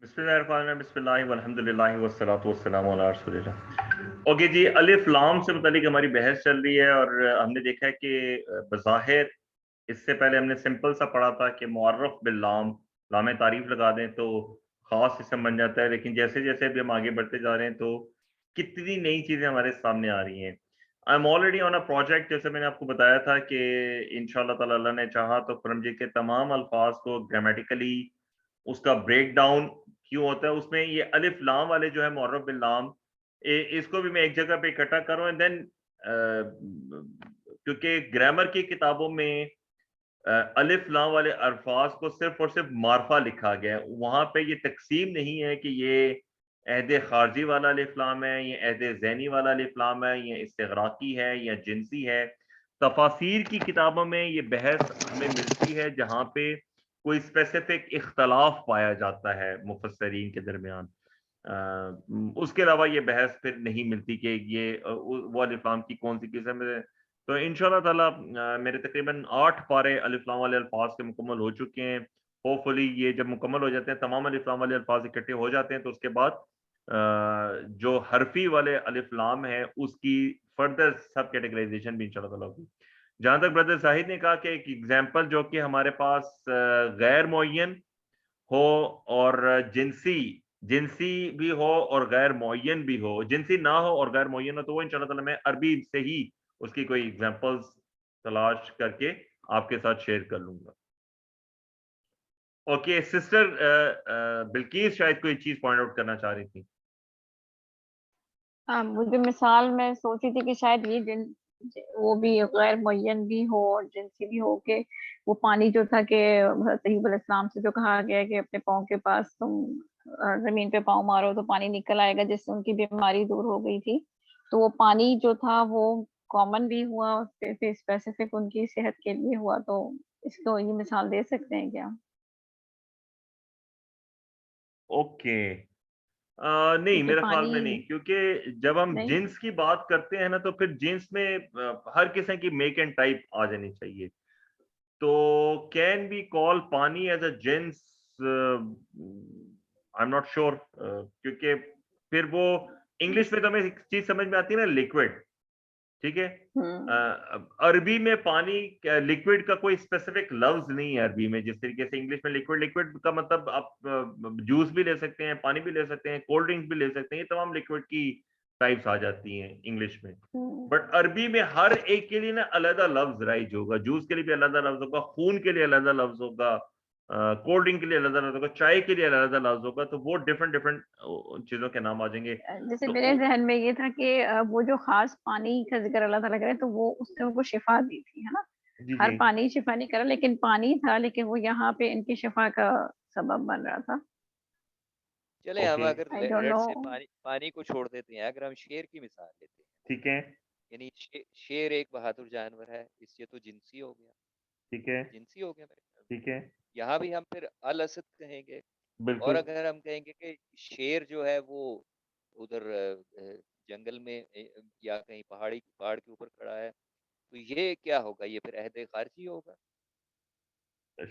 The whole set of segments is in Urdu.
بسم اللہ الرحمن الرحیم، بسم اللہ والحمد للہ والصلاۃ والسلام علی رسول اللہ۔ اوکے جی، الف لام سے متعلق ہماری بحث چل رہی ہے، اور ہم نے دیکھا ہے کہ بظاہر اس سے پہلے ہم نے سمپل سا پڑھا تھا کہ معرف باللام، لام تعریف لگا دیں تو خاص اسم بن جاتا ہے، لیکن جیسے جیسے ابھی ہم آگے بڑھتے جا رہے ہیں تو کتنی نئی چیزیں ہمارے سامنے آ رہی ہیں۔ I am already on a project, جیسے میں نے آپ کو بتایا تھا کہ انشاءاللہ تعالی اللہ نے چاہا تو قرآن مجید کے تمام الفاظ کو گرامیٹیکلی اس کا بریک ڈاؤن کیوں ہوتا ہے، اس میں یہ الف لام والے جو ہے معرف باللام، اس کو بھی میں ایک جگہ پہ اکٹھا کروں، اینڈ دین کیونکہ گرامر کی کتابوں میں الف لام والے الفاظ کو صرف اور صرف معرفہ لکھا گیا ہے، وہاں پہ یہ تقسیم نہیں ہے کہ یہ عہد خارجی والا الف لام ہے، یہ عہد ذہنی والا الف لام ہے، یہ استغراقی ہے یا جنسی ہے۔ تفاسیر کی کتابوں میں یہ بحث ہمیں ملتی ہے جہاں پہ کوئی اسپیسیفک اختلاف پایا جاتا ہے مفسرین کے درمیان، اس کے علاوہ یہ بحث پھر نہیں ملتی کہ یہ وہ الف لام کی کون سی قسم ہے۔ تو انشاءاللہ تعالی میرے تقریباً 8 پارے الف لام والے الفاظ کے مکمل ہو چکے ہیں۔ ہوپ فلی یہ جب مکمل ہو جاتے ہیں، تمام الف لام والے الفاظ اکٹھے ہو جاتے ہیں، تو اس کے بعد جو حرفی والے الف لام ہے اس کی فردر سب کیٹیگرائزیشن بھی انشاءاللہ تعالی ہوگی۔ جہاں تک بردر زاہد نے کہا کہ ایک ایگزامپل جو کہ ہمارے پاس غیر معین ہو اور جنسی بھی ہو اور غیر معین بھی ہو، جنسی نہ ہو اور غیر معین ہو، تو وہ انشاءاللہ تعالی میں عربی سے ہی اس کی کوئی ایگزامپلز تلاش کر کے آپ کے ساتھ شیئر کر لوں گا۔ اوکے سسٹر بلقیس شاید کوئی چیز پوائنٹ آؤٹ کرنا چاہ رہی تھی۔ ہاں، مجھے مثال میں سوچی تھی کہ شاید یہ وہ بھی غیر معین بھی ہو اور جنسی بھی ہو، کہ وہ پانی جو تھا کہ حضرت ایوب علیہ السلام سے جو کہا گیا کہ اپنے پاؤں کے پاس تم زمین پہ پاؤں مارو تو پانی نکل آئے گا، جس سے ان کی بیماری دور ہو گئی تھی، تو وہ پانی جو تھا وہ کامن بھی ہوا اور پھر اسپیسیفک ان کی صحت کے لیے ہوا، تو اس کو یہ مثال دے سکتے ہیں کیا؟ اوکے نہیں، کیونکہ میرے خیال پانی میں نہیں، کیونکہ جب ہم نہیں، جنس کی بات کرتے ہیں نا تو پھر جنس میں ہر قسم کی میک اینڈ ٹائپ آ جانی چاہیے۔ تو کین بی کال پانی ایز اے جنس؟ آئی ایم ناٹ شیور، کیونکہ پھر وہ انگلش میں تو ہمیں ایک چیز سمجھ میں آتی ہے نا، لیکوڈ، ٹھیک ہے۔ عربی میں پانی لکوڈ کا کوئی اسپیسیفک لفظ نہیں ہے عربی میں، جس طریقے سے انگلش میں لکوڈ کا مطلب آپ جوس بھی لے سکتے ہیں، پانی بھی لے سکتے ہیں، کولڈ ڈرنکس بھی لے سکتے ہیں، یہ تمام لکوڈ کی ٹائپس آ جاتی ہیں انگلش میں۔ بٹ عربی میں ہر ایک کے لیے نا علیحدہ لفظ رائج ہوگا، جوس کے لیے بھی علیحدہ لفظ ہوگا، خون کے لیے علیحدہ لفظ ہوگا، کولڈ ڈرنک کے لیے علیحدہ لفظ ہوگا، چائے کے لیے علیحدہ لفظ ہوگا، تو وہ ڈفرنٹ چیزوں کے نام آ جائیں گے۔ جیسے تو میرے ذہن میں یہ تھا کہ وہ جو خاص پانی کا ذکر اللہ تعالیٰ کرے تو وہ اس نے ان کو شفا دی تھی، ہے نا؟ جی ہر جی پانی شفا نہیں کرا، لیکن پانی تھا، لیکن وہ یہاں پہ ان کی شفا کا سبب بن رہا تھا۔ چلے ہم اوکے اگر I don't لیٹ know۔ سے پانی کو چھوڑ دیتے ہیں، اگر ہم شیر کی مثال لیتے ہیں، ٹھیک ہے یعنی شیر ایک بہادر جانور ہے، اس سے تو جنسی ہو گیا، ٹھیک ہے جنسی ہو گیا میرے خیال میں۔ ٹھیک ہے یہاں بھی ہم پھر الاسد کہیں گے، اور بالکل اگر ہم کہیں گے کہ شیر جو ہے وہ ادھر جنگل میں یا کہیں پہاڑ کے اوپر کھڑا ہے، تو یہ کیا ہوگا؟ یہ پھر عہد خارجی ہوگا۔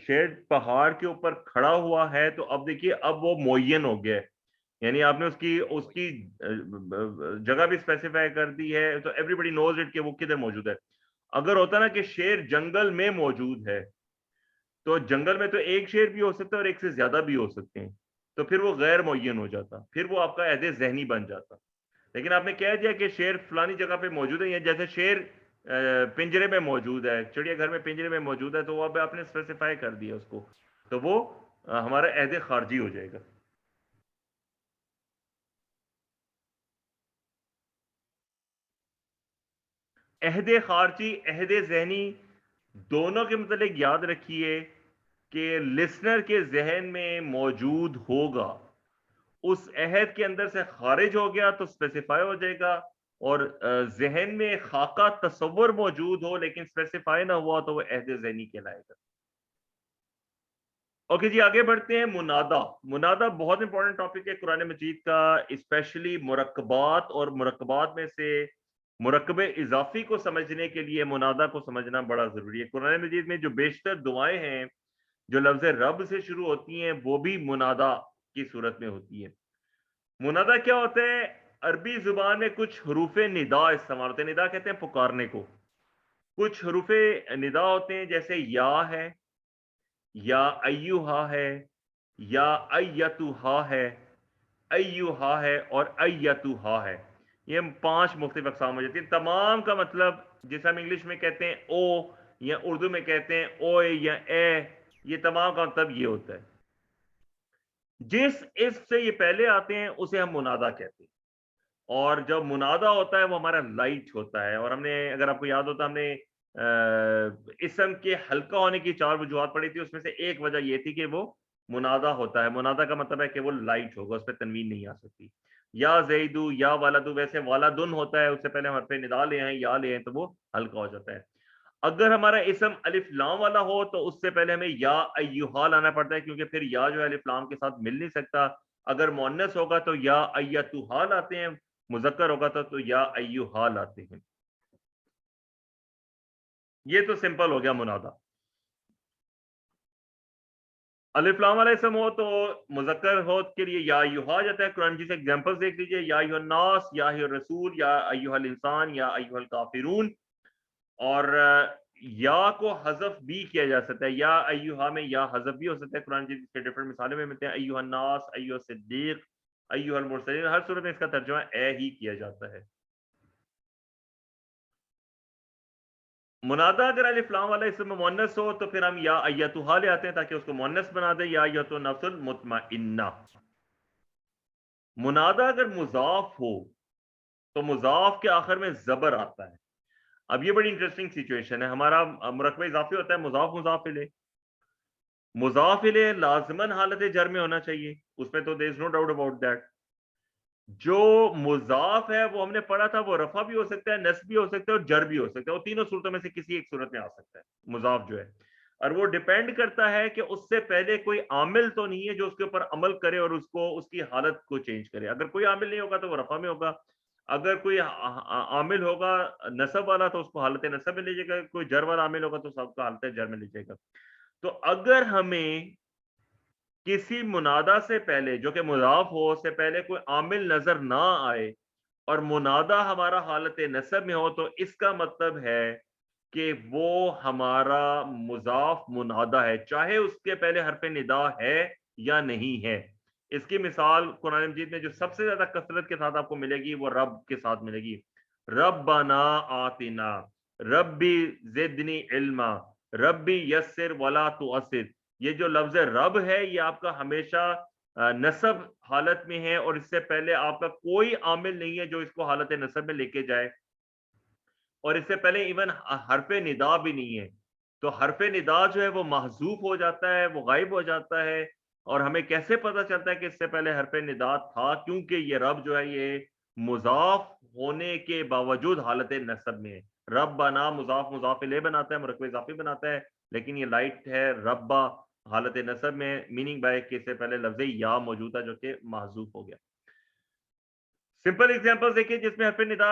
شیر پہاڑ کے اوپر کھڑا ہوا ہے تو اب دیکھیے اب وہ معین ہو گیا ہے، یعنی آپ نے اس کی جگہ بھی اسپیسیفائی کر دی ہے، تو ایوری بڈی نوز اٹ کہ وہ کدھر موجود ہے۔ اگر ہوتا نا کہ شیر جنگل میں موجود ہے، تو جنگل میں تو ایک شیر بھی ہو سکتا ہے اور ایک سے زیادہ بھی ہو سکتے ہیں، تو پھر وہ غیر معین ہو جاتا، پھر وہ آپ کا عہد ذہنی بن جاتا۔ لیکن آپ نے کہہ دیا کہ شیر فلانی جگہ پہ موجود ہے، جیسے شیر پنجرے میں موجود ہے، چڑیا گھر میں پنجرے میں موجود ہے، تو وہ آپ نے اسپیسیفائی کر دیا اس کو، تو وہ ہمارا عہد خارجی ہو جائے گا۔ عہد خارجی عہد ذہنی دونوں کے متعلق یاد رکھیے کہ لسنر کے ذہن میں موجود ہوگا، اس عہد کے اندر سے خارج ہو گیا تو اسپیسیفائی ہو جائے گا، اور ذہن میں خاکہ تصور موجود ہو لیکن اسپیسیفائی نہ ہوا تو وہ عہد ذہنی کہلائے گا۔ اوکے جی، آگے بڑھتے ہیں۔ منادہ بہت امپورٹنٹ ٹاپک ہے قرآن مجید کا، اسپیشلی مرکبات، اور مرکبات میں سے مرکب اضافی کو سمجھنے کے لیے منادہ کو سمجھنا بڑا ضروری ہے۔ قرآن مجید میں جو بیشتر دعائیں ہیں جو لفظ رب سے شروع ہوتی ہیں وہ بھی منادہ کی صورت میں ہوتی ہے. منادا کیا ہوتا ہے؟ عربی زبان میں کچھ حروف ندا استعمال ہوتے ہیں. ندا کہتے ہیں پکارنے کو. کچھ حروف ندا ہوتے ہیں جیسے یا ہے, یا ایوہا ہے, یا ایتوہا ہے, ایوہا ہے اور ایتوہا ہے. یہ 5 مختلف اقسام ہو جاتی ہیں. تمام کا مطلب جسے ہم انگلش میں کہتے ہیں او, یا اردو میں کہتے ہیں اوے یا اے, یہ تمام کا مطلب یہ ہوتا ہے. جس اسم سے یہ پہلے آتے ہیں اسے ہم منادا کہتے ہیں. اور جب منادا ہوتا ہے وہ ہمارا لائٹ ہوتا ہے. اور ہم نے, اگر آپ کو یاد ہوتا, ہم نے اسم کے ہلکا ہونے کی 4 وجوہات پڑھی تھی. اس میں سے ایک وجہ یہ تھی کہ وہ منادا ہوتا ہے. منادا کا مطلب ہے کہ وہ لائٹ ہوگا, اس پہ تنوین نہیں آ سکتی. یا زیدو, یا والدو, ویسے والدن ہوتا ہے, اس سے پہلے ہم حرف ندا لے ہیں, یا لے ہیں, تو وہ ہلکا ہو جاتا ہے. اگر ہمارا اسم الف لام والا ہو تو اس سے پہلے ہمیں یا ایوہا لانا پڑتا ہے, کیونکہ پھر یا جو ہے الف لام کے ساتھ مل نہیں سکتا. اگر مؤنث ہوگا تو یا ایتوہا لاتے ہیں, مذکر ہوگا تو یا ایوہا لاتے ہیں. یہ تو سمپل ہو گیا منادا. الف لام والا اسم ہو تو مذکر ہو کے لیے یا ایوہا جاتا ہے. قرآن جی سے ایگزامپل دیکھ لیجئے, یا ایوہ الناس, یا ایوہ الرسول, یا ایوہ الانسان, یا ایوہ الکافرون. اور یا کو حذف بھی کیا جا سکتا ہے. یا ایوہا میں یا حذف بھی ہو سکتا ہے. قرآن جی کے ڈفرنٹ مثالیں میں ملتے ہیں. ایوہ الناس, ایوہ الصدیق, ایوہ المرسلین. ہر صورت میں اس کا ترجمہ اے ہی کیا جاتا ہے. منادا اگر الف لام والا اسم مؤنث ہو تو پھر ہم یا ایتوہا لے آتے ہیں تاکہ اس کو مؤنث بنا دیں, یا ایتو نفس المطمئنہ. منادا اگر مضاف ہو تو مضاف کے آخر میں زبر آتا ہے. اب یہ بڑی انٹرسٹنگ سچویشن ہے. ہمارا مرکب اضافی ہوتا ہے مضاف مضاف الیہ. مضاف الیہ لازماً حالت جر میں ہونا چاہیے, اس میں تو there is no doubt about that. جو مضاف ہے وہ ہم نے پڑھا تھا, وہ رفع بھی ہو سکتا ہے, نصب بھی ہو سکتا ہے, اور جر بھی ہو سکتا ہے. وہ تینوں صورتوں میں سے کسی ایک صورت میں آ سکتا ہے مضاف جو ہے. اور وہ ڈیپینڈ کرتا ہے کہ اس سے پہلے کوئی عامل تو نہیں ہے جو اس کے اوپر عمل کرے اور اس کو اس کی حالت کو چینج کرے. اگر کوئی عامل نہیں ہوگا تو وہ رفع میں ہوگا. اگر کوئی عامل ہوگا نصب والا تو اس کو حالت نصب میں لے جائے گا. کوئی جر والا عامل ہوگا تو سب کو حالت جر میں لے جائے گا. تو اگر ہمیں کسی منادا سے پہلے جو کہ مضاف ہو سے پہلے کوئی عامل نظر نہ آئے اور منادا ہمارا حالت نصب میں ہو تو اس کا مطلب ہے کہ وہ ہمارا مضاف منادا ہے, چاہے اس کے پہلے حرف ندا ہے یا نہیں ہے. اس کی مثال قرآن مجید میں جو سب سے زیادہ کثرت کے ساتھ آپ کو ملے گی وہ رب کے ساتھ ملے گی. ربنا آتنا, ربی زدنی علما, ربی یسر ولا تعسر. یہ جو لفظ رب ہے یہ آپ کا ہمیشہ نصب حالت میں ہے, اور اس سے پہلے آپ کا کوئی عامل نہیں ہے جو اس کو حالت نصب میں لے کے جائے, اور اس سے پہلے ایون حرف ندا بھی نہیں ہے. تو حرف ندا جو ہے وہ محذوف ہو جاتا ہے, وہ غائب ہو جاتا ہے. اور ہمیں کیسے پتہ چلتا ہے کہ اس سے پہلے حرف ندا تھا؟ کیونکہ یہ رب جو ہے یہ مضاف ہونے کے باوجود حالت نصب میں ہے. رب بنا مضاف مضاف الیہ بناتا ہے, مرکب اضافی بناتا ہے, لیکن یہ لائٹ ہے ربا حالت نصب میں, میننگ بائی کہ اس سے پہلے لفظ یا موجود ہے جو کہ محذوف ہو گیا. سمپل ایگزامپل دیکھیں جس میں حرف ندا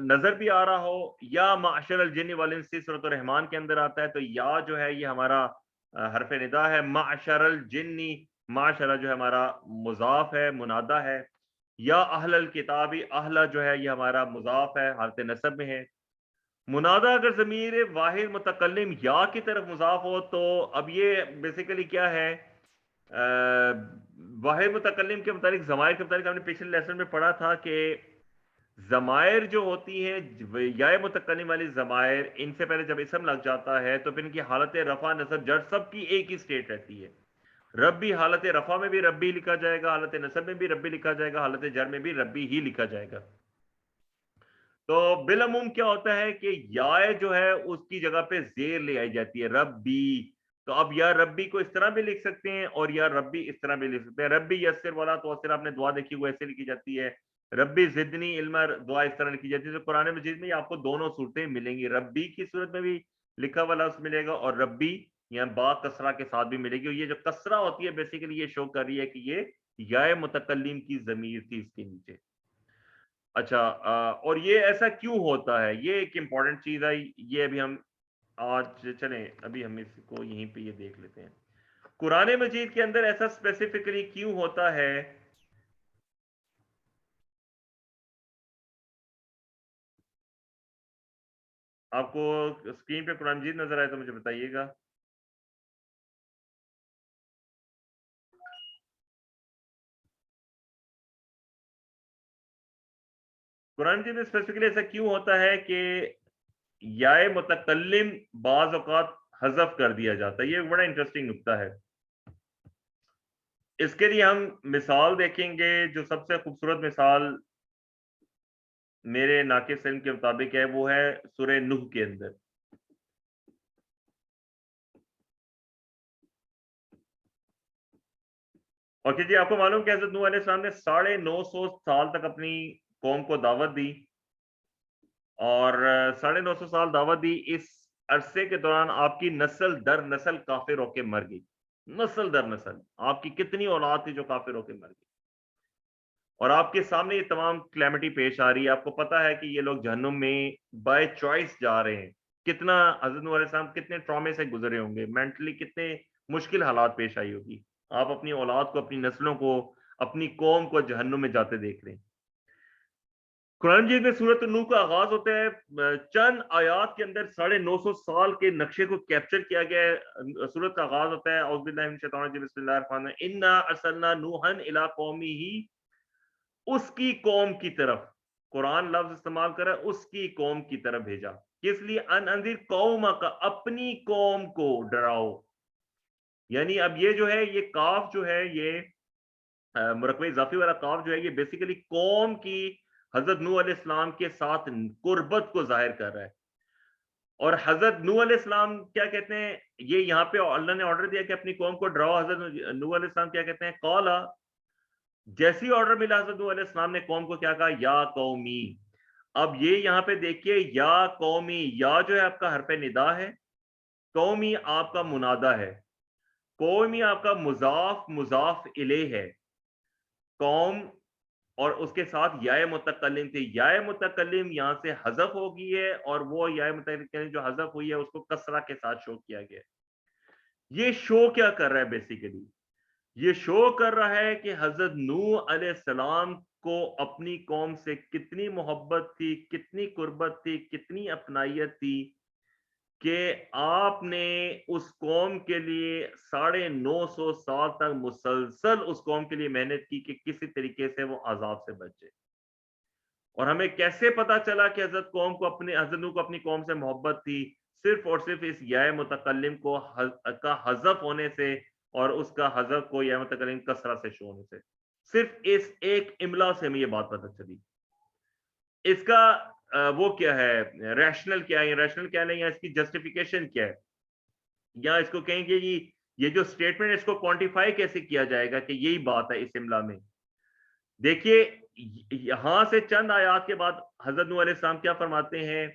نظر بھی آ رہا ہو. یا معشر الجن والانس سورۃ الرحمن کے اندر آتا ہے, تو یا جو ہے یہ ہمارا حرف ندا ہے. معشر الجن, معشرہ جو ہے ہمارا مضاف ہے, منادا ہے. یا اہل الکتاب, اہل جو ہے یہ ہمارا مضاف ہے, حالت نصب میں ہے. منادا اگر ضمیر واحد متکلم یا کی طرف مضاف ہو تو اب یہ بیسیکلی کیا ہے, واحد متکلم کے متعلق ضمائر کے متعلق ہم نے پچھلے لیسن میں پڑھا تھا کہ ضمائر جو ہوتی ہیں یا متکلم والی ضمائر, ان سے پہلے جب اسم لگ جاتا ہے تو پھر ان کی حالت رفع نصب جر سب کی ایک ہی سٹیٹ رہتی ہے. ربی حالت رفع میں بھی ربی لکھا جائے گا, حالت نصب میں بھی ربی لکھا جائے گا, حالت جر میں بھی ربی ہی لکھا جائے گا. تو بالعموم کیا ہوتا ہے کہ یا جو ہے اس کی جگہ پہ زیر لے آئی جاتی ہے ربی. تو اب یا ربی کو اس طرح بھی لکھ سکتے ہیں اور یا ربی اس طرح بھی لکھ سکتے ہیں. ربی یسر والا تو اثر آپ نے دعا دیکھی وہ ایسے لکھی جاتی ہے. ربی زدنی علم دعا اس طرح لکھی جاتی ہے. تو قرآن مجید میں آپ کو دونوں صورتیں ملیں گی, ربی کی صورت میں بھی لکھا ہوا لفظ ملے گا اور ربی یا با کسرہ کے ساتھ بھی ملے گی. اور یہ جو کسرہ ہوتی ہے بیسیکلی یہ شو کر رہی ہے کہ یہ یا متکلم کی ضمیر تھی اس کے نیچے. اچھا, اور یہ ایسا کیوں ہوتا ہے, یہ ایک امپورٹنٹ چیز ہے. یہ ابھی ہم آج چلیں ابھی ہم اس کو یہیں پہ یہ دیکھ لیتے ہیں. قرآن مجید کے اندر ایسا اسپیسیفکلی کیوں ہوتا ہے؟ آپ کو اسکرین پہ قرآن مجید نظر آئے تو مجھے بتائیے گا. قرآن مجید میں اسپیسیفکلی ایسا کیوں ہوتا ہے کہ یا متکلم بعض اوقات حذف کر دیا جاتا ہے؟ یہ ایک بڑا انٹرسٹنگ نکتہ ہے. اس کے لیے ہم مثال دیکھیں گے. جو سب سے خوبصورت مثال میرے ناقص علم کے مطابق ہے وہ ہے سورہ نوح کے اندر. اور کہ جی آپ کو معلوم کہ حضرت نوح علیہ السلام نے 950 سال تک اپنی قوم کو دعوت دی، اور 950 سال دعوت دی. اس عرصے کے دوران آپ کی نسل در نسل کافر ہو کے مر گئی. نسل در نسل آپ کی کتنی اولاد تھی جو کافر ہو کے مر گئی، اور آپ کے سامنے یہ تمام کلیمٹی پیش آ رہی ہے. آپ کو پتا ہے کہ یہ لوگ جہنم میں بائی چوائس جا رہے ہیں. کتنا حضرت نوح علیہ السلام کتنے ٹرامے سے گزرے ہوں گے، مینٹلی کتنے مشکل حالات پیش آئی ہوگی. آپ اپنی اولاد کو، اپنی نسلوں کو، اپنی قوم کو جہنم میں جاتے دیکھ رہے ہیں. قرآن مجید میں سورۃ نوح کا آغاز ہوتا ہے چند آیات کے اندر 950 سال کے نقشے کو کیپچر کیا گیا ہے. سورۃ کا آغاز ہوتا ہے اعوذ باللہ من الشیطان الرجیم بسم اللہ الرحمن الرحیم انا ارسلنا نوحا الی قومہ، اس کی قوم کی طرف. قرآن لفظ استعمال کرا اس کی قوم کی طرف بھیجا. کس لیے؟ ان انذر قومک، اپنی قوم کو ڈراؤ. یعنی اب یہ جو ہے یہ کاف جو ہے یہ مرکب اضافی والا کاف جو ہے یہ بیسیکلی قوم کی حضرت نوح علیہ السلام کے ساتھ قربت کو ظاہر کر رہا ہے. اور حضرت نوح علیہ السلام کیا کہتے ہیں؟ یہ یہاں پہ اللہ نے آرڈر دیا کہ اپنی قوم کو ڈراؤ. حضرت نوح علیہ السلام کیا کہتے ہیں؟ قالا، جیسی آرڈر ملا حضرت نوح علیہ السلام نے قوم کو کیا کہا؟ یا قومی. اب یہ یہاں پہ دیکھیے یا قومی، یا جو ہے آپ کا حرف ندا ہے، قومی آپ کا منادا ہے، قومی آپ کا مضاف مضاف الیہ ہے. قوم اور اس کے ساتھ یا متکلم تھی. یا متکلم یہاں سے حذف ہو گئی ہے، اور وہ یا متکلم جو حذف ہوئی ہے اس کو کسرہ کے ساتھ شو کیا گیا. یہ شو کیا کر رہا ہے؟ بیسیکلی یہ شو کر رہا ہے کہ حضرت نوح علیہ السلام کو اپنی قوم سے کتنی محبت تھی، کتنی قربت تھی، کتنی اپنائیت تھی کہ آپ نے اس قوم کے لیے 950 سال تک مسلسل اس قوم کے لیے محنت کی کہ کسی طریقے سے وہ عذاب سے بچے. اور ہمیں کیسے پتا چلا کہ حضرت نوح کو اپنی قوم سے محبت تھی؟ صرف اور صرف اس یا متکلم کا حذف ہونے سے، اور اس کا حذف کو یا متکلم کسرہ سے شو ہونے سے. صرف اس ایک املا سے ہمیں یہ بات پتہ چلی. اس کا وہ کیا ہے، ریشنل کیا ہے، ریشنل کیا نہیں ہے، اس کی جسٹیفیکیشن کیا ہے، یا اس کو کہیں گے یہ جو سٹیٹمنٹ اس کو کوانٹیفائی کیسے کیا جائے گا کہ یہی بات ہے اس املا میں. دیکھیے یہاں سے چند آیات کے بعد حضرت نوح علیہ السلام کیا فرماتے ہیں؟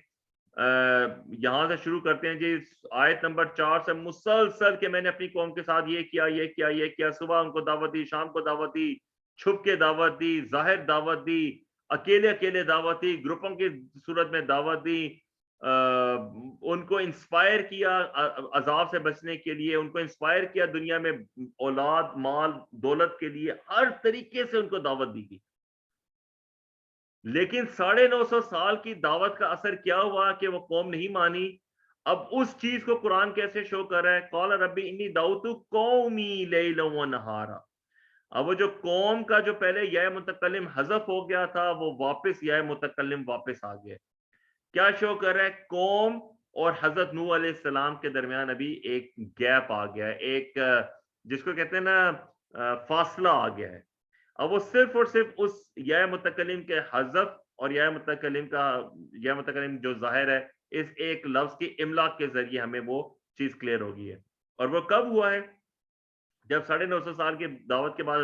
یہاں سے شروع کرتے ہیں جی آیت نمبر 4 سے مسلسل کہ میں نے اپنی قوم کے ساتھ یہ کیا یہ کیا یہ کیا. صبح ان کو دعوت دی، شام کو دعوت دی، چھپ کے دعوت دی، ظاہر دعوت دی، اکیلے اکیلے دعوت دی، گروپوں کی صورت میں دعوت دی. ان کو انسپائر کیا عذاب سے بچنے کے لیے، ان کو انسپائر کیا دنیا میں اولاد مال دولت کے لیے، ہر طریقے سے ان کو دعوت دی گئی. لیکن 950 سال کی دعوت کا اثر کیا ہوا کہ وہ قوم نہیں مانی. اب اس چیز کو قرآن کیسے شو کر رہا ہے؟ قال ربی انی دعوت قومی لیلا و نہارا. اب وہ جو قوم کا جو پہلے یا متکلم حذف ہو گیا تھا وہ واپس یا متکلم واپس آ گیا. کیا شو کر رہا ہے؟ قوم اور حضرت نوح علیہ السلام کے درمیان ابھی ایک گیپ آ گیا ہے، ایک جس کو کہتے ہیں نا فاصلہ آ گیا ہے. اب وہ صرف اور صرف اس یا متکلم کے حذف اور یا متکلم جو ظاہر ہے اس ایک لفظ کی املا کے ذریعے ہمیں وہ چیز کلیئر ہو گئی ہے. اور وہ کب ہوا ہے؟ جب 950 سال کی دعوت کے بعد.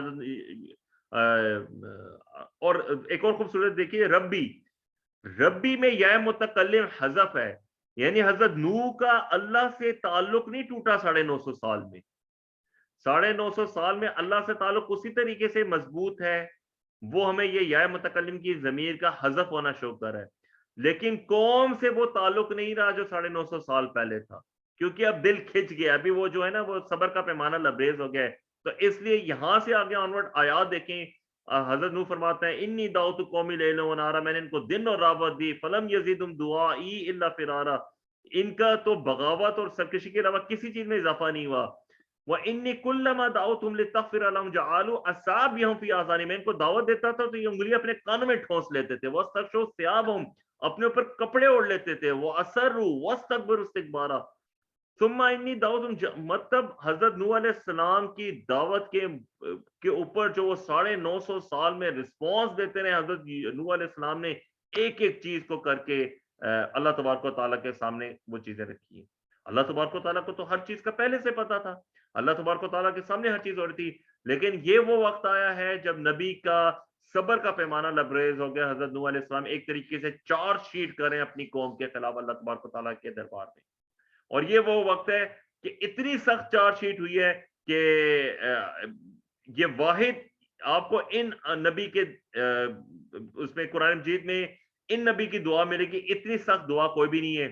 اور ایک اور خوبصورت دیکھیے ربی میں یا متکلم حذف ہے، یعنی حضرت نوح کا اللہ سے تعلق نہیں ٹوٹا 950 سال میں. 950 سال میں اللہ سے تعلق اسی طریقے سے مضبوط ہے. وہ ہمیں یہ یا متکلم کی ضمیر کا حذف ہونا شو کر ہے، لیکن قوم سے وہ تعلق نہیں رہا جو 950 سال پہلے تھا. کیونکہ اب دل کھچ گیا, ابھی وہ جو ہے نا وہ صبر کا پیمانہ لبریز ہو گیا ہے. تو اس لیے یہاں سے آگے آنورڈ آیات دیکھیں, حضرت نوح فرماتے ہیں انی دعوت قومی لیلا و نہارا, میں نے ان کو دن اور رات دی, فلم یزیدہم دعائی الا فرارا, ان کا تو بغاوت اور سرکشی کے علاوہ کسی چیز میں اضافہ نہیں ہوا. وَإِنِّي كُلَّمَا دَعَوْتُهُمْ لِتَغْفِرَ لَهُمْ جَعَلُوا أَصَابِعَهُمْ فِي آذَانِهِمْ, میں ان کو دعوت دیتا تھا تو یہ انگلی اپنے کانوں میں ٹھونس لیتے تھے. وَاسْتَغْشَوْا ثِيَابَهُمْ, اپنے اوپر کپڑے اوڑھ لیتے تھے. وَأَصَرُّوا وَاسْتَكْبَرُوا اسْتِكْبَارًا. ثُمَّ إِنِّي دَعَوْتُهُمْ, مطلب حضرت نوح علیہ السلام کی دعوت کے اوپر جو وہ 950 سال میں رسپانس دیتے رہے حضرت نوح علیہ السلام نے, ایک ایک چیز کو کر کے اللہ تبارک و تعالیٰ کے سامنے وہ چیزیں رکھی ہیں. اللہ تبارک و تعالیٰ کو تو ہر چیز کا پہلے سے پتا تھا, اللہ تبارک و تعالیٰ کے سامنے ہر چیز ہو رہی تھی. لیکن یہ وہ وقت آیا ہے جب نبی کا صبر کا پیمانہ لبریز ہو گیا. حضرت نوح علیہ السلام ایک طریقے سے چارج شیٹ کریں اپنی قوم کے خلاف اللہ تبارک و تعالیٰ کے دربار میں, اور یہ وہ وقت ہے کہ اتنی سخت چارج شیٹ ہوئی ہے کہ یہ واحد آپ کو ان نبی کے اس میں قرآن مجید میں ان نبی کی دعا ملے گی, اتنی سخت دعا کوئی بھی نہیں ہے.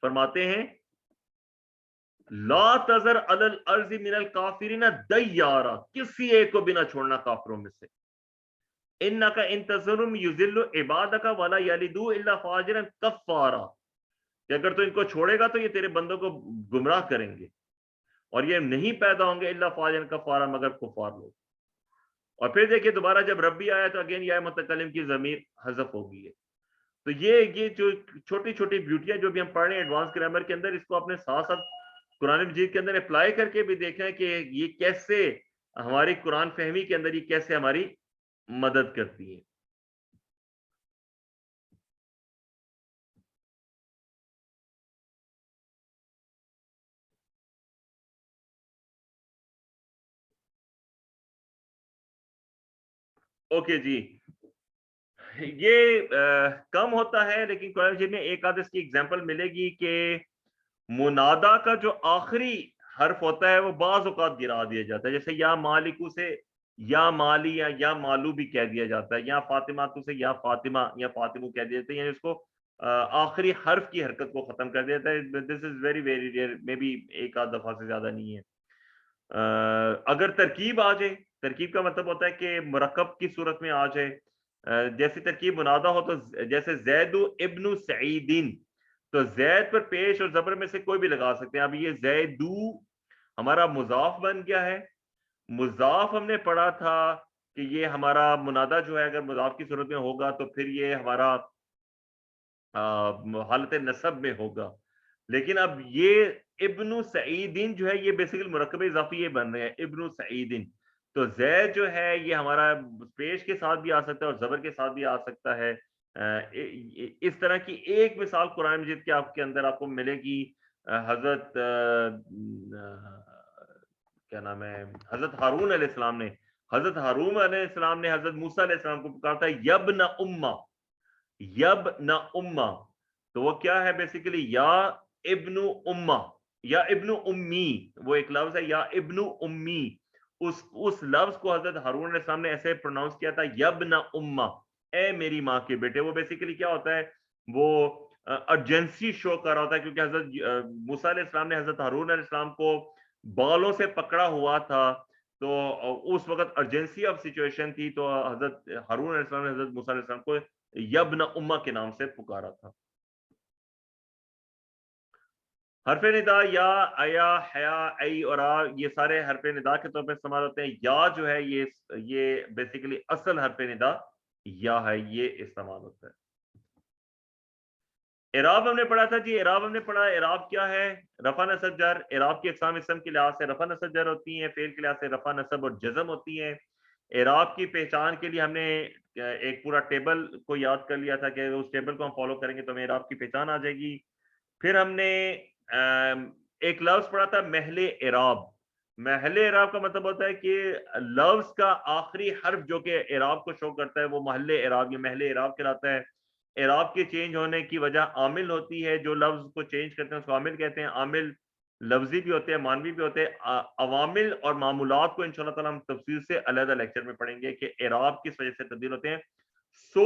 فرماتے ہیں لا تذر علی الارض من الکافرین دیارا, کسی ایک کو بھی نہ چھوڑنا کافروں میں سے. انک ان تذرهم یضل عبادک ولا یلدوا الا فاجرا کفارا, کہ اگر تو ان کو چھوڑے گا تو یہ تیرے بندوں کو گمراہ کریں گے اور یہ نہیں پیدا ہوں گے الا فاجرا کفارا, مگر کفار لوگ. اور پھر دیکھیے دوبارہ جب ربی آیا تو اگین یہ متکلم کی ضمیر حذف ہو گئی ہے. تو یہ جو چھوٹی چھوٹی بیوٹیاں جو بھی ہم پڑھ رہے ہیں ایڈوانس گرامر کے اندر, اس کو اپنے ساتھ ساتھ قرآن مجید کے اندر اپلائی کر کے بھی دیکھیں کہ یہ کیسے ہماری قرآن فہمی کے اندر یہ کیسے ہماری مدد کرتی ہے. اوکے جی, یہ کم ہوتا ہے لیکن قرآن مجید میں ایک آدھ اس کی ایگزامپل ملے گی کہ منادا کا جو آخری حرف ہوتا ہے وہ بعض اوقات گرا دیا جاتا ہے, جیسے یا مالکو سے یا مالی یا مالو بھی کہہ دیا جاتا ہے, یا فاطمہ تو سے یا فاطمہ یا فاطمہ کہہ دیا جاتا ہے, یعنی اس کو آخری حرف کی حرکت کو ختم کر دیا جاتا ہے. دس از ویری ویری ریئر, میں بھی ایک آدھ دفعہ سے زیادہ نہیں ہے. اگر ترکیب آ جائے, ترکیب کا مطلب ہوتا ہے کہ مرکب کی صورت میں آ جائے, جیسے ترکیب منادا ہو تو جیسے زید ابن سعیدین, تو زید پر پیش اور زبر میں سے کوئی بھی لگا سکتے ہیں. اب یہ زیدو ہمارا مضاف بن گیا ہے. مضاف ہم نے پڑھا تھا کہ یہ ہمارا منادا جو ہے اگر مضاف کی صورت میں ہوگا تو پھر یہ ہمارا حالت نصب میں ہوگا. لیکن اب یہ ابن سعیدین جو ہے یہ بیسیکل مرکب اضافی یہ بن رہے ہیں ابن سعیدین. تو زید جو ہے یہ ہمارا پیش کے ساتھ بھی آ سکتا ہے اور زبر کے ساتھ بھی آ سکتا ہے. اس طرح کی ایک مثال قرآن مجید کے آپ کے اندر آپ کو ملے گی. حضرت کیا نام ہے, حضرت ہارون علیہ السلام نے حضرت موسیٰ علیہ السلام کو پکارا تھا یبن امہ, یبن امہ. تو وہ کیا ہے بیسیکلی یا ابن امہ یا ابن امی, وہ ایک لفظ ہے یا ابن امی. اس لفظ کو حضرت ہارون علیہ السلام نے ایسے پروناؤنس کیا تھا یبن امہ, اے میری ماں کے بیٹے. وہ بیسیکلی کیا ہوتا ہے, وہ ارجنسی شو کر رہا ہوتا ہے, کیونکہ حضرت موسیٰ علیہ السلام نے حضرت ہارون علیہ السلام کو بالوں سے پکڑا ہوا تھا, تو اس وقت ارجنسی آف سچویشن تھی, تو حضرت ہارون علیہ السلام نے حضرت موسیٰ علیہ السلام کو یبن امہ کے نام سے پکارا تھا. حرف ندا یا ایا حیا ای اور آ, یہ سارے حرف ندا کے طور پہ استعمال ہوتے ہیں. یا جو ہے یہ بیسیکلی اصل حرف ندا یا ہے, یہ استعمال ہوتا ہے. اعراب ہم نے پڑھا تھا جی, اعراب ہم نے پڑھا. اعراب کیا ہے, رفع نصب جر. اعراب کی اقسام اسم کے لحاظ سے رفع نصب جر ہوتی ہیں, فعل کے لحاظ سے رفع نصب اور جزم ہوتی ہیں. اعراب کی پہچان کے لیے ہم نے ایک پورا ٹیبل کو یاد کر لیا تھا کہ اس ٹیبل کو ہم فالو کریں گے تو ہمیں اعراب کی پہچان آ جائے گی. پھر ہم نے ایک لفظ پڑھا تھا محل اعراب. محل اعراب کا مطلب ہوتا ہے کہ لفظ کا آخری حرف جو کہ اعراب کو شو کرتا ہے وہ محل اعراب یا محل اعراب کہلاتا ہے. اعراب کے چینج ہونے کی وجہ عامل ہوتی ہے, جو لفظ کو چینج کرتے ہیں اس کو عامل کہتے ہیں. عامل لفظی بھی ہوتے ہیں, مانوی بھی ہوتے ہیں. عوامل اور معمولات کو انشاءاللہ تعالی ہم تفصیل سے علیحدہ لیکچر میں پڑھیں گے کہ اعراب کس وجہ سے تبدیل ہوتے ہیں. 100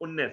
19।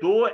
2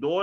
2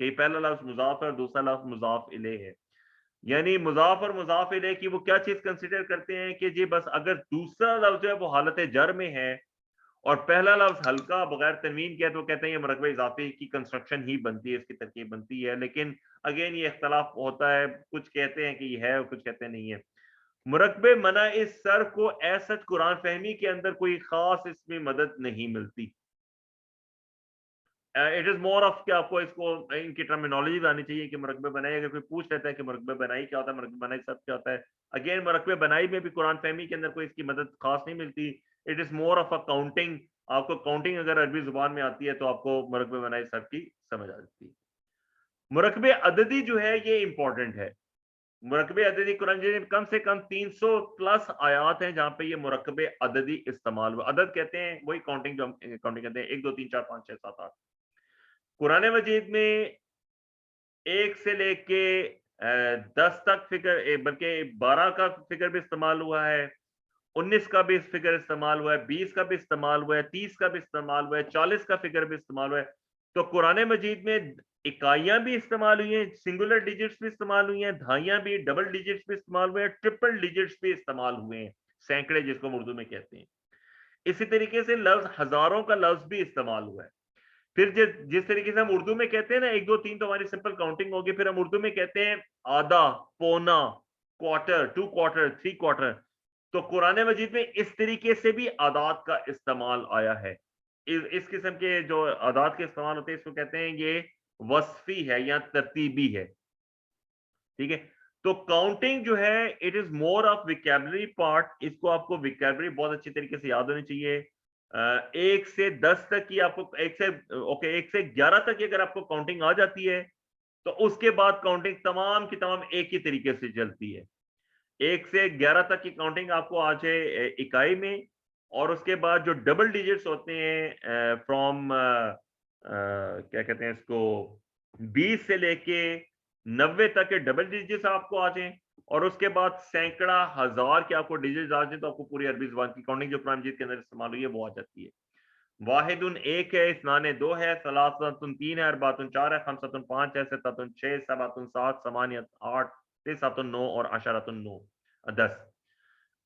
کہ پہلا لفظ مضاف ہے اور دوسرا لفظ مضاف الیہ ہے. یعنی مضاف اور مضاف الیہ کی وہ کیا چیز کنسیڈر کرتے ہیں کہ جی بس اگر دوسرا لفظ جو ہے وہ حالت جر میں ہے اور پہلا لفظ ہلکا بغیر تنوین کیا تو کہتے ہیں یہ مرکب اضافی کی کنسٹرکشن ہی بنتی ہے, اس کی ترکیب بنتی ہے. لیکن اگین یہ اختلاف ہوتا ہے, کچھ کہتے ہیں کہ یہ ہے اور کچھ کہتے ہیں نہیں ہے. مرکب منع اس صرف کو ایسا قرآن فہمی کے اندر کوئی خاص اس میں مدد نہیں ملتی. اٹ از مور آف کہ آپ کو اس کو ان کی ٹرمینالوجی بنانی چاہیے کہ مرکب بنائی, اگر کوئی پوچھ لیتا ہے کہ مرکب بنائی کیا ہوتا ہے, مرکب بنائی سب کیا ہوتا ہے, اگین مرکب بنائی میں بھی قرآن فہمی کے اندر کوئی اس کی مدد خاص نہیں ملتی. It is more of a counting. آپ کو کاؤنٹنگ اگر عربی زبان میں آتی ہے تو آپ کو مرکب بنائی سب کی سمجھ آ جاتی ہے. مرکب عددی جو ہے یہ امپورٹنٹ ہے. مرکب عددی قرآن کم سے کم 300 پلس آیات ہیں جہاں پہ یہ مرکب عددی استعمال ہوا. عدد کہتے ہیں وہی کاؤنٹنگ جو ہم کاؤنٹنگ کہتے ہیں 1 2 3 4 5 6 7 8. قرآن مجید میں 1 سے لے کے 10 تک فگر, بلکہ 12 کا فگر بھی استعمال ہوا ہے, 19 کا بھی فگر استعمال ہوا ہے, 20 کا بھی استعمال ہوا ہے, 30 کا بھی استعمال ہوا ہے, 40 کا فگر بھی استعمال ہوا ہے. تو قرآن مجید میں اکائیاں بھی استعمال ہوئی ہیں, سنگولر ڈیجٹس بھی استعمال ہوئی ہیں, دھائیاں بھی, ڈبل ڈیجٹس بھی استعمال ہوئے ہیں, ٹرپل ڈیجٹس بھی استعمال ہوئے ہیں, سینکڑے جس کو ہم اردو میں کہتے ہیں. اسی طریقے سے لفظ ہزاروں کا لفظ بھی استعمال ہوا ہے. پھر جس طریقے سے ہم اردو میں کہتے ہیں نا 1 2 3 تو ہماری سمپل کاؤنٹنگ ہوگی, پھر ہم اردو میں کہتے ہیں آدھا, پونا, کوارٹر, 2 کوارٹر, 3 کوارٹر. تو قرآن مجید میں اس طریقے سے بھی اعداد کا استعمال آیا ہے. اس قسم کے جو اعداد کے استعمال ہوتے ہیں اس کو کہتے ہیں یہ وصفی ہے یا ترتیبی ہے. ٹھیک ہے, تو کاؤنٹنگ جو ہے it is more of vocabulary part. اس کو آپ کو ویکیبلری بہت اچھی طریقے سے یاد ہونی چاہیے. 1 سے 10 تک کی آپ کو 1 سے 11 تک کی اگر آپ کو کاؤنٹنگ آ جاتی ہے تو اس کے بعد کاؤنٹنگ تمام کی تمام ایک ہی طریقے سے چلتی ہے. 1 سے 11 تک کی کاؤنٹنگ آپ کو آ جائے اکائی میں, اور اس کے بعد جو ڈبل ڈیجٹس ہوتے ہیں فرام کیا کہتے ہیں اس کو 20 سے لے کے 90 تک کے ڈبل ڈیجٹس آپ کو آ جائیں, اور اس کے بعد سینکڑا ہزار کے آپ کو ڈیجٹس آ جائیں تو آپ کو پوری عربی زبان کی کاؤنٹنگ جو قرآن مجید کے اندر استعمال ہوئی ہے وہ آ جاتی ہے. واحد 1 ہے, اثنان 2 ہے, ثلاثۃ 3 ہے, اربعۃ 4 ہے, خمسۃ 5 ہے, ستۃ 6, سبعۃ 7, ثمانیۃ 8, تسعۃ 9 اور عشرۃ 9 10.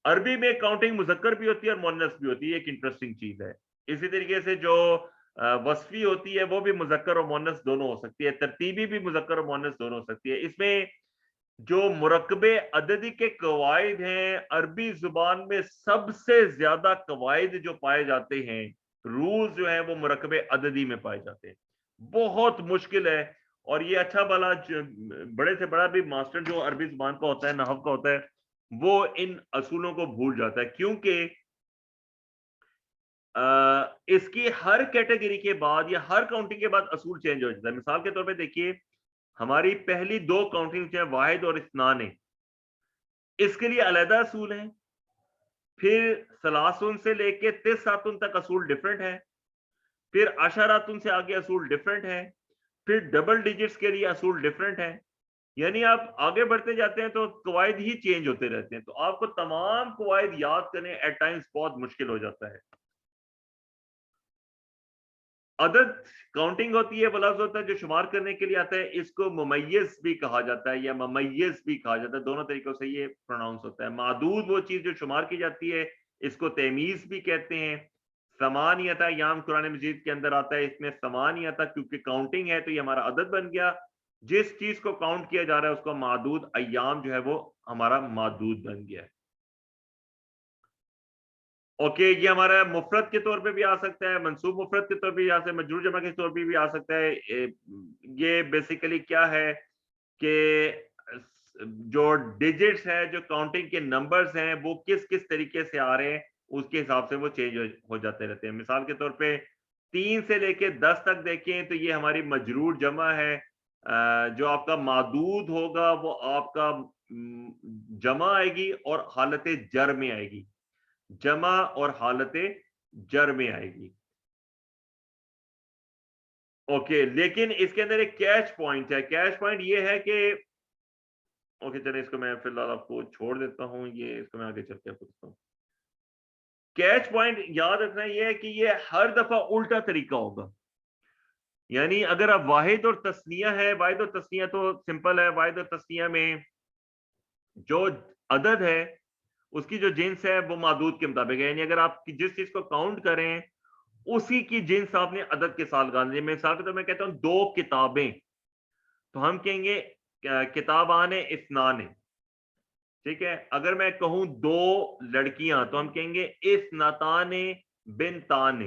عربی میں کاؤنٹنگ مذکر بھی ہوتی ہے اور مؤنث بھی ہوتی ہے, ایک انٹرسٹنگ چیز ہے. اسی طریقے سے جو وصفی ہوتی ہے وہ بھی مذکر اور مؤنث دونوں ہو سکتی ہے, ترتیبی بھی مذکر اور مؤنث دونوں ہو سکتی ہے. اس میں جو مرکب عددی کے قواعد ہیں عربی زبان میں سب سے زیادہ قواعد جو پائے جاتے ہیں, رولز جو ہیں وہ مرکب عددی میں پائے جاتے ہیں. بہت مشکل ہے, اور یہ اچھا بلا بڑے سے بڑا بھی ماسٹر جو عربی زبان کا ہوتا ہے, نحو کا ہوتا ہے, وہ ان اصولوں کو بھول جاتا ہے, کیونکہ اس کی ہر کیٹیگری کے بعد یا ہر کاؤنٹنگ کے بعد اصول چینج ہو جاتا ہے. مثال کے طور پہ دیکھیے ہماری پہلی 2 کاؤنٹنگ ہیں واحد اور اثنان, اس کے لیے علیحدہ اصول ہیں. پھر ثلاثن سے لے کے تسعۃ تک اصول ڈیفرنٹ ہے, پھر عشرۃ سے آگے اصول ڈیفرنٹ ہے, پھر ڈبل ڈیجٹس کے لیے اصول ڈیفرنٹ ہے. یعنی آپ آگے بڑھتے جاتے ہیں تو قواعد ہی چینج ہوتے رہتے ہیں, تو آپ کو تمام قواعد یاد کرنے ایٹ ٹائمز بہت مشکل ہو جاتا ہے. عدد کاؤنٹنگ ہوتی ہے, وہ لفظ ہوتا ہے جو شمار کرنے کے لیے آتا ہے, اس کو ممیز بھی کہا جاتا ہے یا ممیز بھی کہا جاتا ہے, دونوں طریقوں سے یہ پروناؤنس ہوتا ہے. معدود وہ چیز جو شمار کی جاتی ہے, اس کو تمیز بھی کہتے ہیں. ثمانیۃ ایام قرآن مجید کے اندر آتا ہے, اس میں ثمانیۃ کیونکہ کاؤنٹنگ ہے تو یہ ہمارا عدد بن گیا. جس چیز کو کاؤنٹ کیا جا رہا ہے اس کو معدود, ایام جو ہے وہ ہمارا معدود بن گیا ہے. اوکے, یہ ہمارا مفرد کے طور پہ بھی آ سکتا ہے, منصوب مفرد کے طور پہ بھی آ سکتا ہے, مجرور جمع کے طور پہ بھی آ سکتا ہے. یہ بیسیکلی کیا ہے کہ جو ڈیجٹس ہیں, جو کاؤنٹنگ کے نمبرز ہیں, وہ کس کس طریقے سے آ رہے ہیں اس کے حساب سے وہ چینج ہو جاتے رہتے ہیں. مثال کے طور پہ 3 سے لے کے 10 تک دیکھیں تو یہ ہماری مجرور جمع ہے. جو آپ کا معدود ہوگا وہ آپ کا جمع آئے گی اور حالت جر میں آئے گی, جمع اور حالت جر میں آئے گی. اوکے, لیکن اس کے اندر ایک کیچ پوائنٹ ہے. کیچ پوائنٹ یہ ہے کہ اوکے چلیں اس کو میں فی الحال آپ کو چھوڑ دیتا ہوں, یہ اس کو میں آگے چل کے پوچھتا ہوں. کیچ پوائنٹ یاد رکھنا یہ ہے کہ یہ ہر دفعہ الٹا طریقہ ہوگا. یعنی اگر اب واحد اور تسنیہ ہے، واحد اور تسنیہ تو سمپل ہے، واحد اور تسنیہ میں جو عدد ہے اس کی جو جنس ہے وہ معدود کے مطابق ہے، یعنی اگر آپ جس چیز کو کاؤنٹ کریں اسی کی جنس آپ نے عدد کے ساتھ گانا. مثال کے طور میں کہتا ہوں 2 کتابیں، تو ہم کہیں گے کتابان اثنان، ٹھیک ہے. اگر میں کہوں 2 لڑکیاں تو ہم کہیں گے اثنتان بنتان.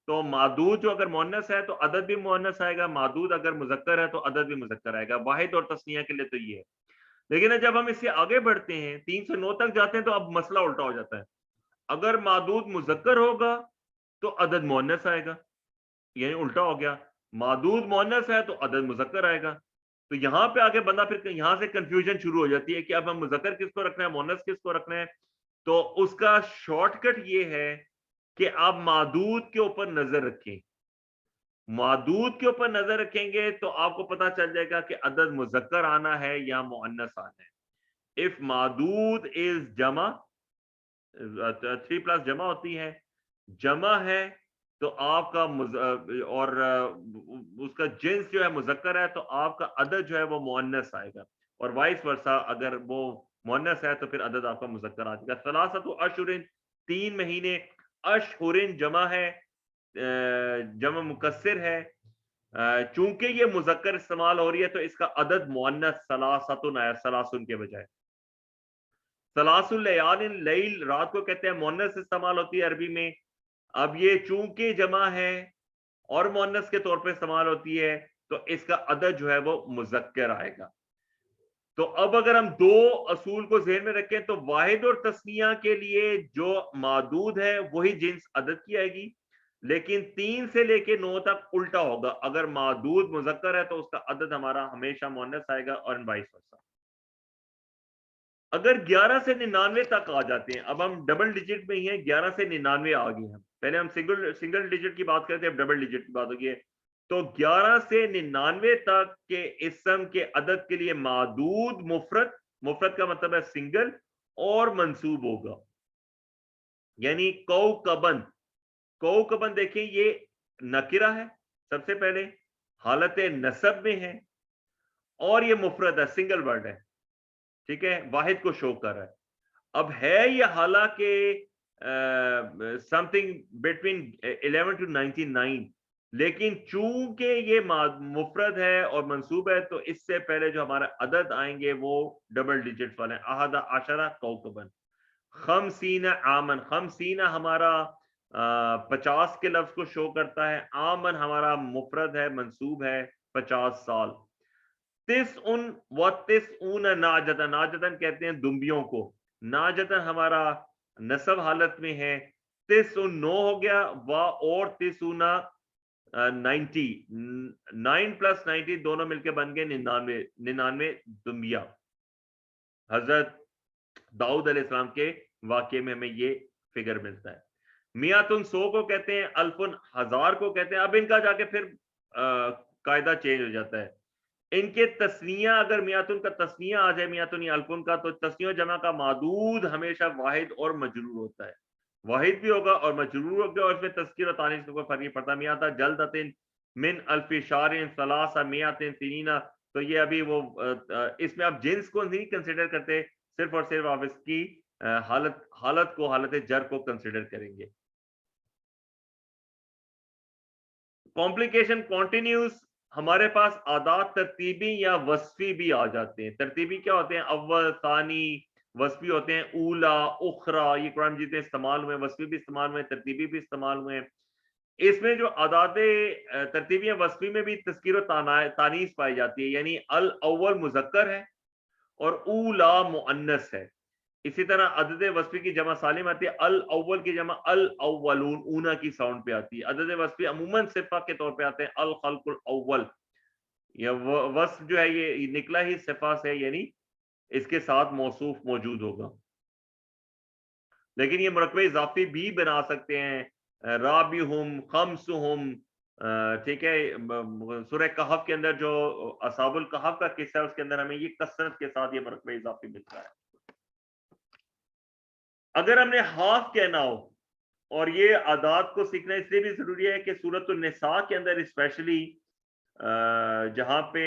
تو معدود جو اگر مؤنث ہے تو عدد بھی مؤنث آئے گا، معدود اگر مذکر ہے تو عدد بھی مذکر آئے گا. واحد اور تسنیہ کے لیے تو یہ ہے. لیکن جب ہم اس سے آگے بڑھتے ہیں 3 سے 9 تک جاتے ہیں تو اب مسئلہ الٹا ہو جاتا ہے. اگر معدود مذکر ہوگا تو عدد مؤنث آئے گا، یعنی الٹا ہو گیا. معدود مؤنث ہے تو عدد مذکر آئے گا. تو یہاں پہ آگے بندہ پھر یہاں سے کنفیوژن شروع ہو جاتی ہے کہ اب ہم مذکر کس کو رکھنا ہے، مؤنث کس کو رکھنا ہے. تو اس کا شارٹ کٹ یہ ہے کہ آپ معدود کے اوپر نظر رکھیں. معدود کے اوپر نظر رکھیں گے تو آپ کو پتا چل جائے گا کہ عدد مذکر آنا ہے یا مؤنث آنا ہے. if معدود is جمع، 3 پلس جمع ہوتی ہے، جمع ہے تو آپ کا اور اس کا جنس جو ہے مذکر ہے تو آپ کا عدد جو ہے وہ مؤنث آئے گا، اور وائس ورسا اگر وہ مؤنث ہے تو پھر عدد آپ کا مذکر آ جائے گا. ثلاثۃ اشہر 3 مہینے، اشہر جمع ہے، جمع مکسر ہے، چونکہ یہ مذکر استعمال ہو رہی ہے تو اس کا عدد مؤنث ثلاثۃ آیا ثلاثن کے بجائے. ثلاث اللیال، لیل رات کو کہتے ہیں، مؤنث استعمال ہوتی ہے عربی میں. اب یہ چونکہ جمع ہے اور مؤنث کے طور پہ استعمال ہوتی ہے تو اس کا عدد جو ہے وہ مذکر آئے گا. تو اب اگر ہم 2 اصول کو ذہن میں رکھیں تو واحد اور تسنیہ کے لیے جو معدود ہے وہی جنس عدد کی آئے گی، لیکن 3 سے لے کے 9 تک الٹا ہوگا. اگر معدود مذکر ہے تو اس کا عدد ہمارا ہمیشہ مؤنث آئے گا اور وائس ورسا. اگر 11 سے 99 تک آ جاتے ہیں، اب ہم ڈبل ڈیجٹ میں ہی ہیں، 11 سے 99 آ گئے ہیں. پہلے ہم سنگل ڈیجٹ کی بات کرتے ہیں، اب ڈبل ڈیجٹ کی بات ہوگی ہے. تو 11 سے 99 تک کے اسم کے عدد کے لیے معدود مفرد کا مطلب ہے سنگل اور منصوب ہوگا. یعنی کوکبن دیکھیں یہ نکرہ ہے، سب سے پہلے حالت نصب میں ہے، اور یہ مفرد ہے، سنگل ورڈ ہے، ٹھیک ہے، واحد کو شو کر رہا ہے. اب ہے یہ حالانکہ سم تھنگ بٹوین 11 to 99، لیکن چونکہ یہ مفرد ہے اور منصوب ہے تو اس سے پہلے جو ہمارا عدد آئیں گے وہ ڈبل ڈیجٹ والے. احد عشرہ کوکبن، خمسین آمن، خمسین ہمارا 50 کے لفظ کو شو کرتا ہے، آمن ہمارا مفرد ہے، منصوب ہے 50 سال. تسعن و تسعون ناجتن، ناجتن کہتے ہیں دمبیوں کو، ناجتن ہمارا نصب حالت میں ہے. 9 ہو گیا، و اور 90، 9 + 90 دونوں مل کے بن گئے 99 دمبیا. حضرت داؤد علیہ السلام کے واقعے میں ہمیں یہ فگر ملتا ہے. میاتن 100 کو کہتے ہیں، الفن 1000 کو کہتے ہیں. اب ان کا جا کے پھر قاعدہ چینج ہو جاتا ہے. ان کے تسنیہ اگر میاتن کا تسنیہ آ جائے، میاتن یا الفن کا، تو تسنیہ جمع کا معدود ہمیشہ واحد اور مجرور ہوتا ہے. واحد بھی ہوگا اور مجرور ہوگا، اور اس میں تذکیر و تانیث کا کوئی فرق نہیں پڑتا. میاتا جلدتن من الف شار ثلاث میاتن سنین، تو یہ ابھی وہ اس میں آپ جنس کو نہیں کنسیڈر کرتے، صرف اور صرف آپ اس کی حالت کو، حالت جر کو کنسیڈر کریں گے. کمپلیکیشن کنٹینیوز، ہمارے پاس عادات ترتیبی یا وصفی بھی آ جاتے ہیں. ترتیبی کیا ہوتے ہیں؟ اول، ثانی. وصفی ہوتے ہیں اولا، اخرا. یہ قرآن مجید میں استعمال ہوئے، وصفی بھی استعمال ہوئے، ترتیبی بھی استعمال ہوئے. اس میں جو عادات ترتیبی یا وصفی میں بھی تذکیر و تانیث پائی جاتی ہے، یعنی الاول مذکر ہے اور اولا مؤنث ہے. اسی طرح عدد وصفی کی جمع سالم آتی ہے، الاول کی جمع الاولون، اونا کی ساؤنڈ پہ آتی ہے. عدد وصفی عموماً صفہ کے طور پہ آتے ہیں، الخلق الاول. یہ وصف جو ہے یہ نکلا ہی صفہ سے، یعنی اس کے ساتھ موصوف موجود ہوگا. لیکن یہ مرکب اضافی بھی بنا سکتے ہیں، رابعہم، خمسہم. ٹھیک ہے، سورہ کہف کے اندر جو اصحاب الکہف کا قصہ ہے اس کے اندر ہمیں یہ کثرت کے ساتھ یہ مرکب اضافی ملتا ہے. اگر ہم نے ہاف کہنا ہو اور یہ عادات کو سیکھنا اس لیے بھی ضروری ہے کہ سورۃ النساء کے اندر اسپیشلی جہاں پہ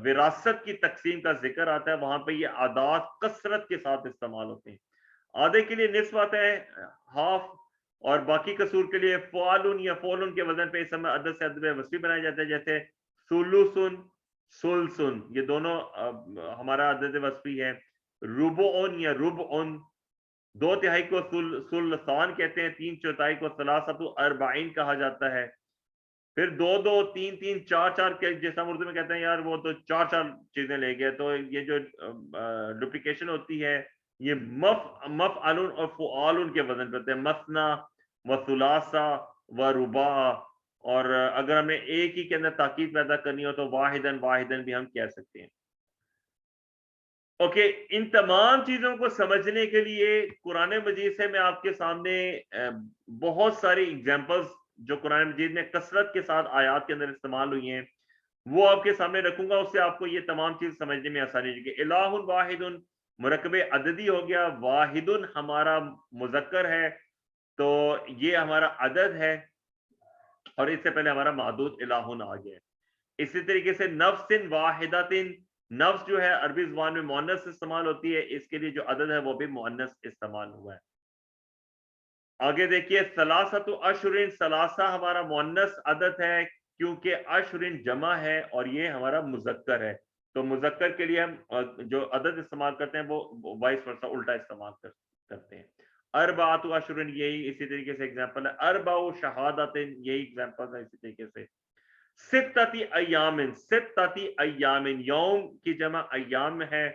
وراثت کی تقسیم کا ذکر آتا ہے وہاں پہ یہ عادات کثرت کے ساتھ استعمال ہوتے ہیں. آدھے کے لیے نصف آتا ہے ہاف, اور باقی قصور کے لیے فعالن یا فولن کے وزن پہ اس سمے عدد سے عدد وسیع بنایا جاتا ہے, جیسے سلوسن سلسن یہ دونوں ہمارا عدد وسیع ہے. ربعن یا ربعن 2/3 کو سلسان کہتے ہیں, 3/4 کو ثلاثۃ اربعین کہا جاتا ہے. پھر 2 3 3 4 کے جیسا اردو میں کہتے ہیں یار وہ تو 4 چیزیں لے گئے, تو یہ جو ڈپلیکیشن ہوتی ہے یہ مفعل اور فعال کے وزن پہ ہوتے ہیں, مثنا و ثلاثہ و رباع, اور اگر ہمیں ایک ہی کے اندر تاکید پیدا کرنی ہو تو واحدن واحدن بھی ہم کہہ سکتے ہیں. اوکے, ان تمام چیزوں کو سمجھنے کے لیے قرآن مجید سے میں آپ کے سامنے بہت ساری اگزامپلز جو قرآن مجید میں کثرت کے ساتھ آیات کے اندر استعمال ہوئی ہیں وہ آپ کے سامنے رکھوں گا, اس سے آپ کو یہ تمام چیز سمجھنے میں آسانی ہوگی. الہ واحد مرکب عددی ہو گیا, واحد ہمارا مذکر ہے تو یہ ہمارا عدد ہے, اور اس سے پہلے ہمارا معدود الہ آ گیا. اسی طریقے سے نفس واحدۃ, نفس جو ہے عربی زبان میں مؤنث استعمال ہوتی ہے, اس کے لیے جو عدد ہے وہ بھی مؤنث استعمال ہوا ہے. آگے دیکھیے ثلاثۃ اشہر, ثلاثہ ہمارا مؤنث عدد ہے کیونکہ اشہر جمع ہے اور یہ ہمارا مذکر ہے, تو مذکر کے لیے ہم جو عدد استعمال کرتے ہیں وہ وائس ورسا الٹا استعمال کرتے ہیں. اربعۃ اشہر یہی اسی طریقے سے ایگزامپل ہے. اربع شہادۃ یہی ایگزامپل ہے اسی طریقے سے. ستۃ ایام, ستۃ ایام یوم کی جمع ایام ہے,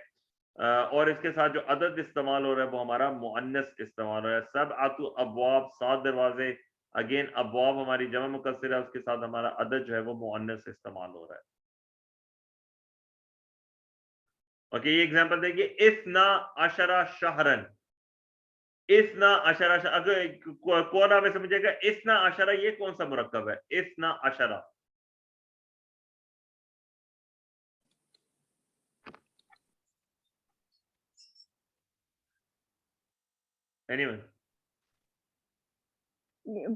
اور اس کے ساتھ جو عدد استعمال ہو رہا ہے وہ ہمارا مؤنث استعمال ہو رہا ہے. سبعۃ ابواب, 7 دروازے, اگین ابواب ہماری جمع مکسر ہے, اس کے ساتھ ہمارا عدد جو ہے وہ مؤنث استعمال ہو رہا ہے. اوکے, یہ ایگزامپل دیکھیے اثنا عشرہ شہرن, اثنا عشرہ, اگر کون آپ سمجھے گا اثنا عشرہ یہ کون سا مرکب ہے؟ اثنا عشرہ anyone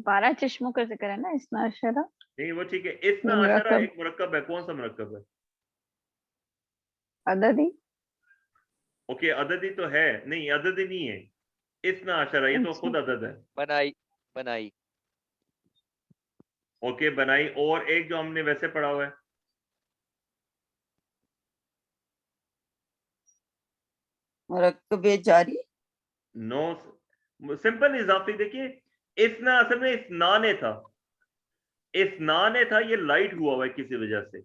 12 چشموں کا ذکر ہے نا اثنا عشرہ. نہیں وہ ٹھیک ہے, اثنا عشرہ ایک مرکب ہے, کون سا مرکب ہے؟ عددی. اوکے عددی تو ہے, نہیں عددی نہیں ہے, اثنا عشرہ یہ تو خود عدد ہے. بنائی. اوکے بنائی, اور ایک جو ہم نے ویسے پڑھا ہوا ہے مرکب جاری. نو سمپل اضافی. دیکھیے اثنا اصل میں اثنان تھا, اثنان تھا, یہ لائٹ ہوا ہوا ہے کسی وجہ سے,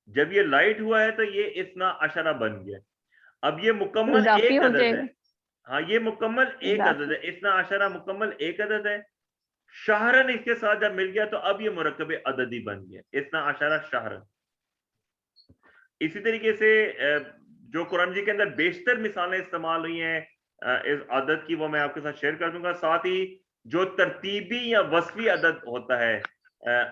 جب یہ لائٹ ہوا ہے تو یہ اثنا عشرہ بن گیا. اب یہ مکمل ایک عدد ہے, ہاں یہ مکمل ایک عدد ہے, اثنا عشرہ مکمل ایک عدد ہے. شہرن اس کے ساتھ جب مل گیا تو اب یہ مرکب عددی بن گیا, اثنا عشرہ شہرن. اسی طریقے سے جو قرآن جی کے اندر بیشتر مثالیں استعمال ہوئی ہیں اس عدد کی وہ میں آپ کے ساتھ شیئر کر دوں گا. ساتھ ہی جو ترتیبی یا وصفی عدد ہوتا ہے,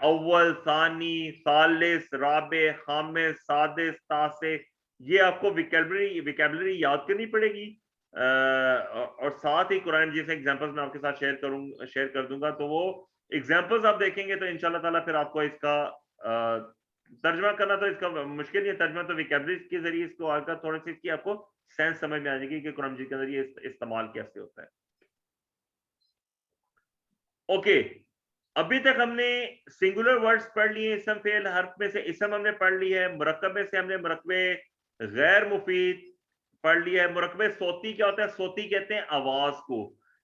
اول, ثانی, ثالث, رابع, خامس, سادس, تاسع, یہ آپ کو ویکیبلری یاد کرنی پڑے گی. اور ساتھ ہی قرآن جی سے ایگزامپلز میں آپ کے ساتھ شیئر کر دوں گا, تو وہ ایگزامپلز آپ دیکھیں گے تو انشاءاللہ تعالیٰ پھر آپ کو اس کا ترجمہ کرنا تو اس کا مشکل نہیں ہے, ترجمہ تو ویکیبلری کے ذریعے اس کو آ کر تھوڑی سی اس کی آپ کو سینس سمجھ میں آ جائے گی کہ قرآن جی کے اندر یہ استعمال کیسے ہوتا ہے. اوکے, ابھی تک ہم نے سنگولر ورڈز پڑھ لیے, اسم فعل حرف میں سے اسم ہم نے پڑھ لی ہے, مرکب میں سے ہم نے مرکب غیر مفید پڑھ لیا ہے. مرکب صوتی کیا ہوتا ہے؟ صوتی کہتے ہیں آواز کو,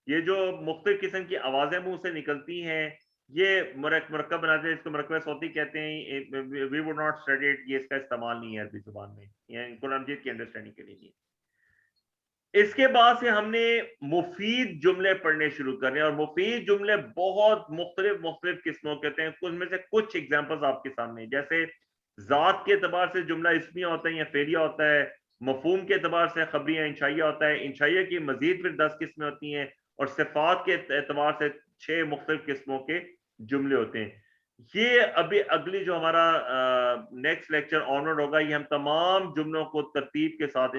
یہ جو مختلف قسم کی آوازیں منہ سے نکلتی ہیں یہ مرکب بناتے ہیں, اس کو مرکب صوتی کہتے ہیں. we would not study it, یہ اس کا استعمال نہیں ہے عربی زبان میں, یعنی قرآن مجید کی انڈرسٹینڈنگ کے لیے نہیں. اس کے بعد سے ہم نے مفید جملے پڑھنے شروع کرنے, اور مفید جملے بہت مختلف قسموں کے ہوتے ہیں. ان میں سے کچھ ایگزامپلز آپ کے سامنے, جیسے ذات کے اعتبار سے جملہ اسمیہ ہوتا ہے یا فعلیہ ہوتا ہے, مفہوم کے اعتبار سے خبریہ انشائیہ ہوتا ہے, انشائیہ کی مزید پھر 10 قسمیں ہوتی ہیں, اور صفات کے اعتبار سے 6 مختلف قسموں کے جملے ہوتے ہیں. یہ ابھی اگلی جو ہمارا نیکسٹ لیکچر آنورڈ ہوگا, یہ ہم تمام جملوں کو ترتیب کے ساتھ